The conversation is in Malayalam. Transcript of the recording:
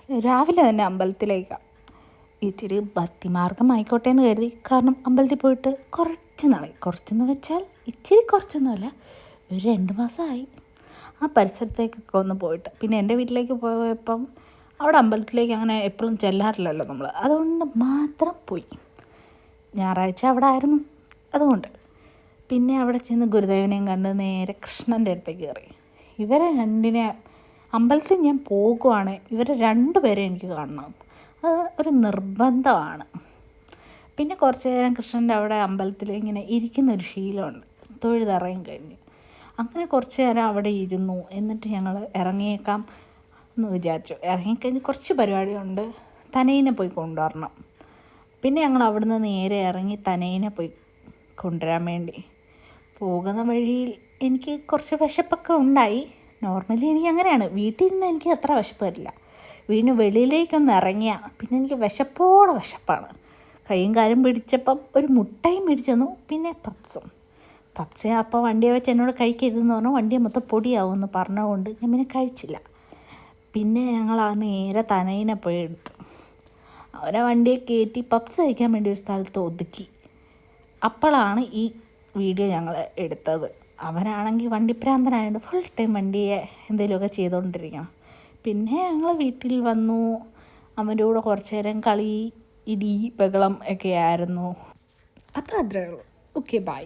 രാവിലെ തന്നെ അമ്പലത്തിലേക്കാണ്. ഇത്തിരി ഭക്തിമാർഗമായിക്കോട്ടെ എന്ന് കരുതി. കാരണം അമ്പലത്തിൽ പോയിട്ട് കുറച്ചെന്ന് വെച്ചാൽ ഇച്ചിരി കുറച്ചൊന്നുമല്ല, ഒരു 2 മാസമായി ആ പരിസരത്തേക്കൊക്കെ ഒന്ന് പോയിട്ട്. പിന്നെ എൻ്റെ വീട്ടിലേക്ക് പോയപ്പം അവിടെ അമ്പലത്തിലേക്ക് അങ്ങനെ എപ്പോഴും ചെല്ലാറില്ലല്ലോ നമ്മൾ, അതുകൊണ്ട് മാത്രം പോയി. ഞായറാഴ്ച അവിടെ ആയിരുന്നു, അതുകൊണ്ട്. പിന്നെ അവിടെ ചെന്ന് ഗുരുദേവനെയും കണ്ട് നേരെ കൃഷ്ണൻ്റെ അടുത്തേക്ക് കയറി. ഇവരെ രണ്ടിനെ അമ്പലത്തിൽ ഞാൻ പോകുവാണ്, ഇവരെ 2 പേരെ എനിക്ക് കാണണം, അത് ഒരു നിർബന്ധമാണ്. പിന്നെ കുറച്ച് നേരം കൃഷ്ണൻ്റെ അവിടെ അമ്പലത്തിൽ ഇങ്ങനെ ഇരിക്കുന്നൊരു ശീലമുണ്ട്, തൊഴുതിറങ്ങി കഴിഞ്ഞ്. അങ്ങനെ കുറച്ച് നേരം അവിടെ ഇരുന്നു. എന്നിട്ട് ഞങ്ങൾ ഇറങ്ങിയേക്കാം എന്ന് വിചാരിച്ചു. ഇറങ്ങിക്കഴിഞ്ഞ് കുറച്ച് പരിപാടിയുണ്ട്, തനയിനെ പോയി കൊണ്ടുവരണം. പിന്നെ ഞങ്ങൾ അവിടുന്ന് നേരെ ഇറങ്ങി തനയിനെ പോയി കൊണ്ടുവരാൻ വേണ്ടി പോകുന്ന വഴിയിൽ എനിക്ക് കുറച്ച് വിശപ്പൊക്കെ ഉണ്ടായി. നോർമലി എനിക്ക് അങ്ങനെയാണ്, വീട്ടിൽ നിന്ന് എനിക്ക് അത്ര വിശപ്പ് വരില്ല. വീടിന് വെളിയിലേക്കൊന്ന് ഇറങ്ങിയാൽ പിന്നെ എനിക്ക് വിശപ്പാണ്. കൈയും കാലും പിടിച്ചപ്പം ഒരു മുട്ടയും പിടിച്ചെന്നു, പിന്നെ പപ്സ് അപ്പോൾ വണ്ടിയെ വെച്ച് എന്നോട് കഴിക്കരുതെന്ന് പറഞ്ഞു. വണ്ടിയെ മൊത്തം പൊടിയാവുമെന്ന് പറഞ്ഞുകൊണ്ട് ഞാൻ പിന്നെ കഴിച്ചില്ല. പിന്നെ ഞങ്ങൾ ആ നേരെ തനയിനെ പോയി എടുത്തു. അവനെ വണ്ടിയെ കയറ്റി പപ്സ് കഴിക്കാൻ വേണ്ടി ഒരു സ്ഥലത്ത് ഒതുക്കി. അപ്പോഴാണ് ഈ വീഡിയോ ഞങ്ങൾ എടുത്തത്. അവനാണെങ്കിൽ വണ്ടിപ്രാന്തനായതുകൊണ്ട് ഫുൾ ടൈം വണ്ടിയെ എന്തെങ്കിലുമൊക്കെ ചെയ്തുകൊണ്ടിരിക്കണം. പിന്നെ ഞങ്ങൾ വീട്ടിൽ വന്നു. അവൻ്റെ കൂടെ കുറച്ച് നേരം കളി, ഇടി, ബഹളം ഒക്കെ ആയിരുന്നു. അപ്പോൾ അത്രേ ഉള്ളൂ. Okay, by.